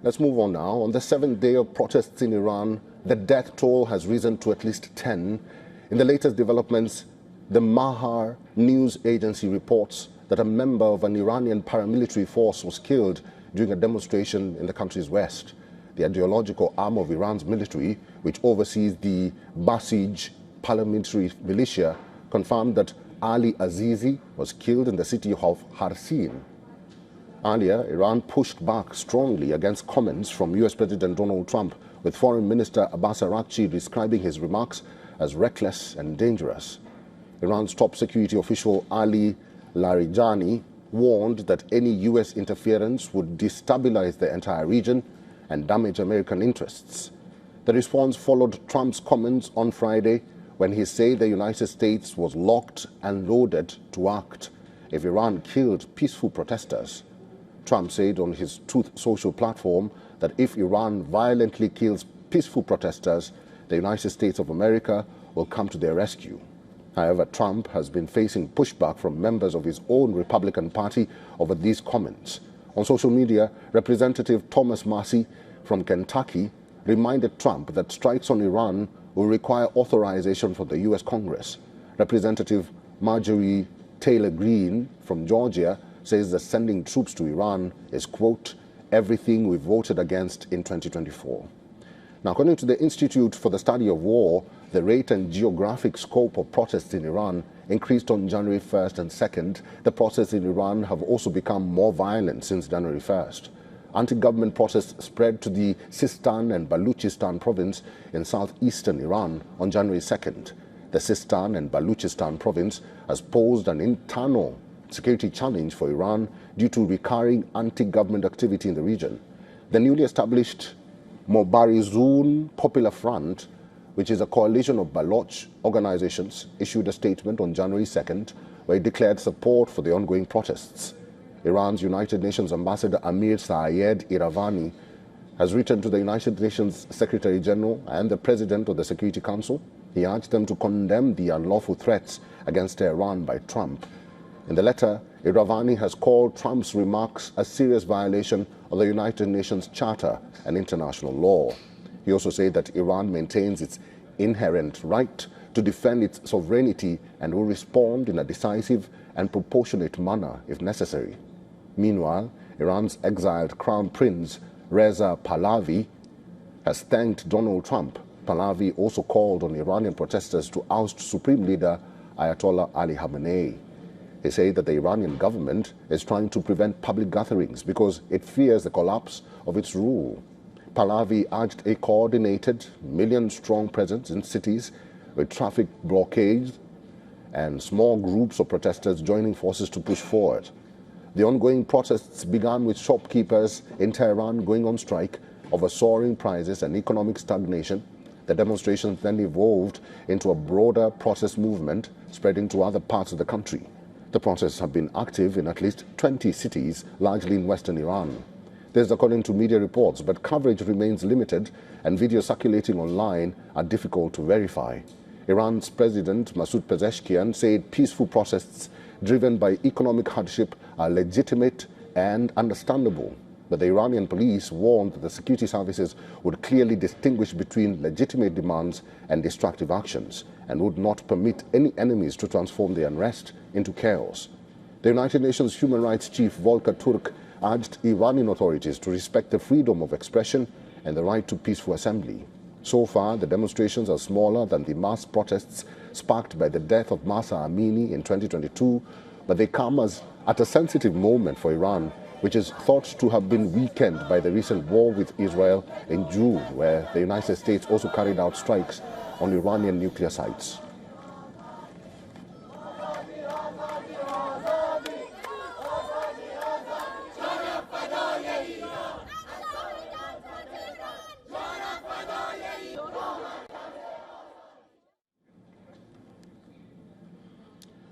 Let's move on now. On the 7th day of protests in Iran, the death toll has risen to at least 10. In the latest developments, the Mahar news agency reports that a member of an Iranian paramilitary force was killed during a demonstration in the country's west. The ideological arm of Iran's military, which oversees the Basij paramilitary militia, confirmed that Ali Azizi was killed in the city of Harsin. Earlier, Iran pushed back strongly against comments from US President Donald Trump, with Foreign Minister Abbas Araghchi describing his remarks as reckless and dangerous. Iran's top security official Ali Larijani warned that any US interference would destabilize the entire region and damage American interests. The response followed Trump's comments on Friday when he said the United States was locked and loaded to act if Iran killed peaceful protesters. Trump said on his Truth Social platform that if Iran violently kills peaceful protesters, the United States of America will come to their rescue. However, Trump has been facing pushback from members of his own Republican Party over these comments. On social media, Representative Thomas Massey from Kentucky reminded Trump that strikes on Iran will require authorization from the U.S. Congress. Representative Marjorie Taylor Greene from Georgia says that sending troops to Iran is, quote, everything we voted against in 2024. Now, according to the Institute for the Study of War, the rate and geographic scope of protests in Iran increased on January 1st and 2nd. The protests in Iran have also become more violent since January 1st. Anti-government protests spread to the Sistan and Baluchistan province in southeastern Iran on January 2nd. The Sistan and Baluchistan province has posed an internal security challenge for Iran due to recurring anti-government activity in the region. The newly established Mobarizun Popular Front, which is a coalition of Baloch organizations, issued a statement on January 2nd where it declared support for the ongoing protests. Iran's United Nations Ambassador Amir Sayed Iravani has written to the United Nations Secretary General and the President of the Security Council. He urged them to condemn the unlawful threats against Iran by Trump. In the letter, Iravani has called Trump's remarks a serious violation of the United Nations Charter and international law. He also said that Iran maintains its inherent right to defend its sovereignty and will respond in a decisive and proportionate manner if necessary. Meanwhile, Iran's exiled Crown Prince Reza Pahlavi has thanked Donald Trump. Pahlavi also called on Iranian protesters to oust Supreme Leader Ayatollah Ali Khamenei. He said that the Iranian government is trying to prevent public gatherings because it fears the collapse of its rule. Pahlavi urged a coordinated, million-strong presence in cities with traffic blockades and small groups of protesters joining forces to push forward. The ongoing protests began with shopkeepers in Tehran going on strike over soaring prices and economic stagnation. The demonstrations then evolved into a broader protest movement spreading to other parts of the country. The protests have been active in at least 20 cities, largely in western Iran. This is according to media reports, but coverage remains limited and videos circulating online are difficult to verify. Iran's President Masoud Pezeshkian said peaceful protests driven by economic hardship are legitimate and understandable. But the Iranian police warned that the security services would clearly distinguish between legitimate demands and destructive actions and would not permit any enemies to transform the unrest into chaos. The United Nations Human Rights Chief Volker Turk urged Iranian authorities to respect the freedom of expression and the right to peaceful assembly. So far, the demonstrations are smaller than the mass protests sparked by the death of Mahsa Amini in 2022, but they come at a sensitive moment for Iran, which is thought to have been weakened by the recent war with Israel in June, where the United States also carried out strikes on Iranian nuclear sites.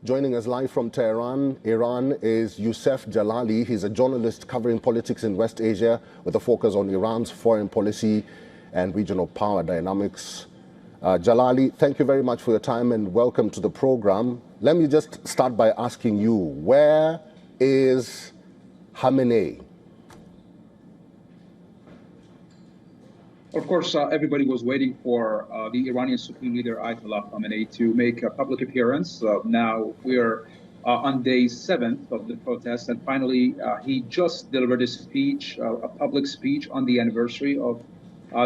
Joining us live from Tehran, Iran, is Youssef Jalali. He's a journalist covering politics in West Asia with a focus on Iran's foreign policy and regional power dynamics. Jalali, thank you very much for your time and welcome to the program. Let me just start by asking you, where is Khamenei? Of course, everybody was waiting for the Iranian Supreme Leader Ayatollah Khamenei to make a public appearance. Now we're on day 7th of the protest, and finally, he just delivered a speech, a public speech on the anniversary of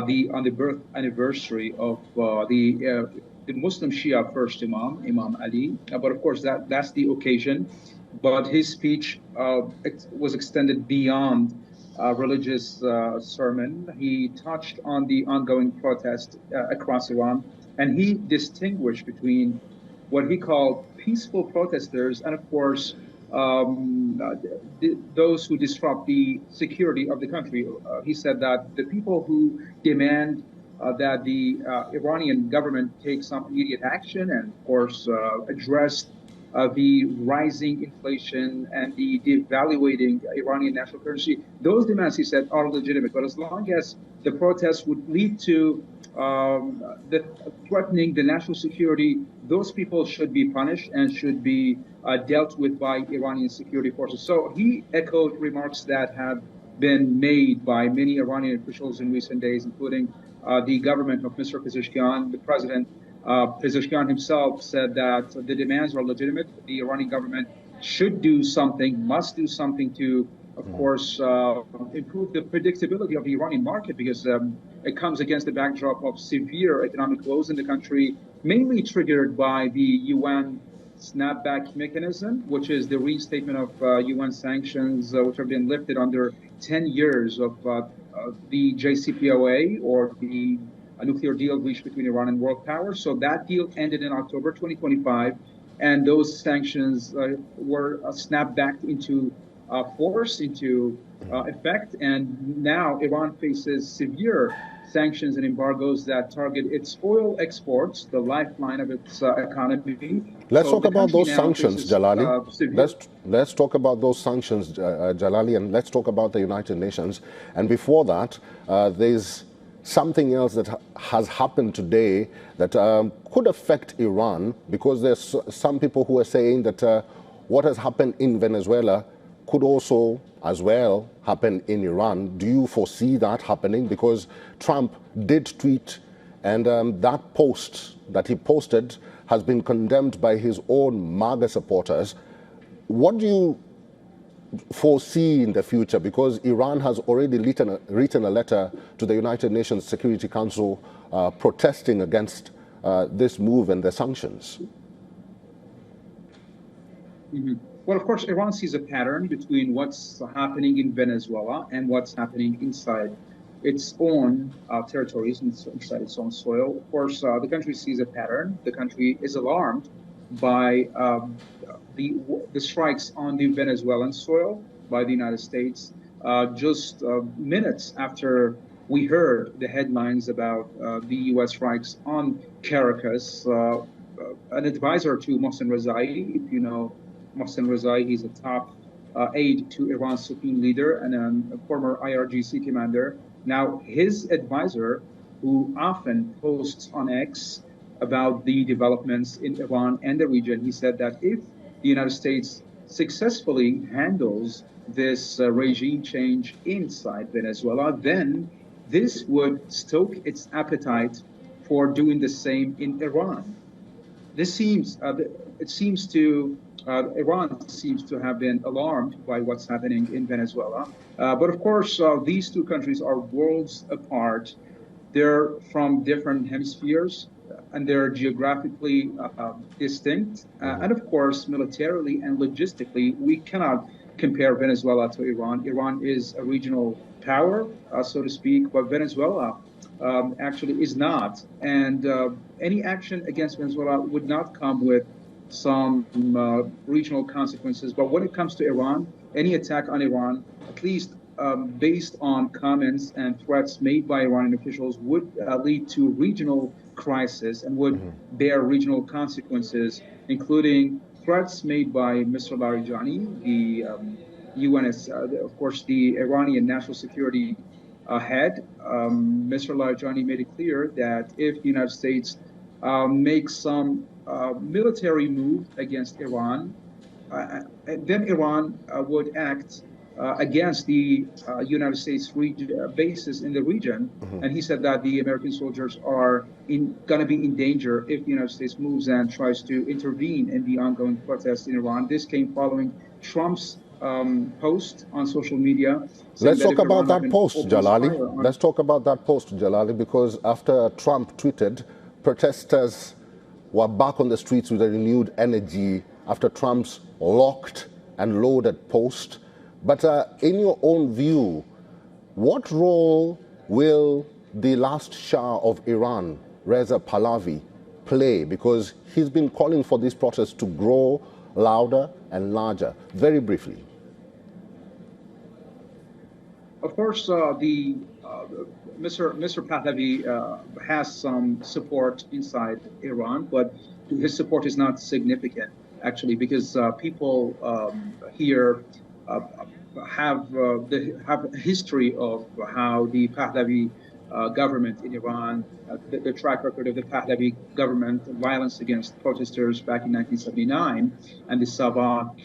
the birth anniversary of the Muslim Shia first Imam Ali. But of course, that's the occasion. But his speech was extended beyond religious sermon. He touched on the ongoing protest across Iran, and he distinguished between what he called peaceful protesters and, of course, those who disrupt the security of the country. He said that the people who demand that the Iranian government take some immediate action and, of course, address the rising inflation and the devaluating Iranian national currency. Those demands, he said, are legitimate. But as long as the protests would lead to threatening the national security, those people should be punished and should be dealt with by Iranian security forces. So he echoed remarks that have been made by many Iranian officials in recent days, including the government of Mr. Pezeshkian. The president Pezeshkian himself said that the demands are legitimate. The Iranian government should do something, must do something to, of course, improve the predictability of the Iranian market, because it comes against the backdrop of severe economic woes in the country, mainly triggered by the UN snapback mechanism, which is the reinstatement of UN sanctions, which have been lifted under 10 years of the JCPOA, or the a nuclear deal reached between Iran and world powers. So that deal ended in October 2025, and those sanctions were snapped back into force, into effect. And now Iran faces severe sanctions and embargoes that target its oil exports, the lifeline of its economy. Let's talk about those sanctions, Jalali. Let's talk about those sanctions, Jalali, and let's talk about the United Nations. And before that, there's something else that has happened today that could affect Iran, because there's some people who are saying that what has happened in Venezuela could also as well happen in Iran. Do you foresee that happening? Because Trump did tweet, and that post that he posted has been condemned by his own MAGA supporters. What do you foresee in the future? Because Iran has already written a letter to the United Nations Security Council protesting against this move and the sanctions. Mm-hmm. Well, of course, Iran sees a pattern between what's happening in Venezuela and what's happening inside its own territories, inside its own soil. Of course, the country sees a pattern. The country is alarmed by the strikes on the Venezuelan soil by the United States. Just minutes after we heard the headlines about the U.S. strikes on Caracas, an advisor to Mohsen Rezai, if you know Mohsen Rezai, he's a top aide to Iran's supreme leader and a former IRGC commander. Now, his advisor, who often posts on X about the developments in Iran and the region, he said that if the United States successfully handles this regime change inside Venezuela, then this would stoke its appetite for doing the same in Iran. This seems, Iran seems to have been alarmed by what's happening in Venezuela. But of course, these two countries are worlds apart. They're from different hemispheres, and they're geographically distinct. And of course, militarily and logistically, we cannot compare Venezuela to Iran. Iran is a regional power, so to speak, but Venezuela actually is not. And any action against Venezuela would not come with some regional consequences. But when it comes to Iran, any attack on Iran, at least based on comments and threats made by Iranian officials, would lead to regional crisis and would bear regional consequences, including threats made by Mr. Larijani, the UNS, of course, the Iranian national security head. Mr. Larijani made it clear that if the United States makes some military move against Iran, then Iran would act against the United States bases in the region. And he said that the American soldiers are going to be in danger if the United States moves and tries to intervene in the ongoing protests in Iran. This came following Trump's post on social media. Let's talk about that post, Jalali. Let's talk about that post, Jalali, because after Trump tweeted, protesters were back on the streets with a renewed energy after Trump's locked and loaded post. But in your own view, what role will the last Shah of Iran, Reza Pahlavi, play? Because he's been calling for these protests to grow louder and larger. Very briefly. Of course, Mr. Pahlavi has some support inside Iran, but his support is not significant, actually, because people here have a history of how the Pahlavi government in Iran, the track record of the Pahlavi government, violence against protesters back in 1979, and the Savak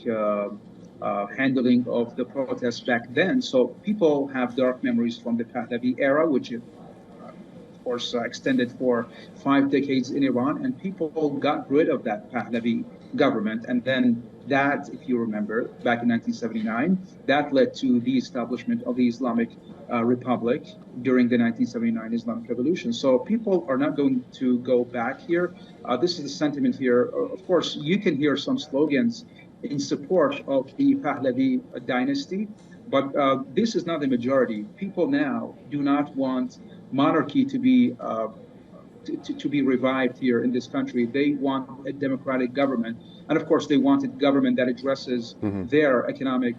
handling of the protests back then. So people have dark memories from the Pahlavi era, which of course extended for 5 decades in Iran, and people got rid of that Pahlavi government. And then that, if you remember, back in 1979, that led to the establishment of the Islamic Republic during the 1979 Islamic Revolution. So people are not going to go back here. This is the sentiment here. Of course, you can hear some slogans in support of the Pahlavi dynasty, but this is not the majority. People now do not want monarchy to be revived here in this country. They want a democratic government. And of course, they want a government that addresses their economic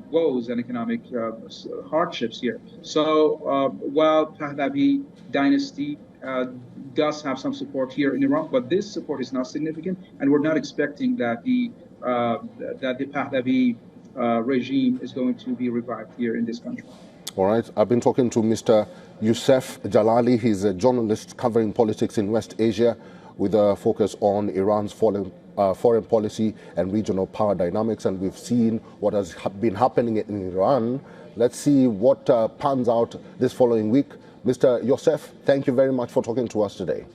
woes and economic hardships here. So while Pahlavi dynasty does have some support here in Iran, but this support is not significant, and we're not expecting that the Pahlavi regime is going to be revived here in this country. All right. I've been talking to Mr. Youssef Jalali. He's a journalist covering politics in West Asia with a focus on Iran's foreign policy and regional power dynamics. And we've seen what has been happening in Iran. Let's see what pans out this following week. Mr. Youssef, thank you very much for talking to us today.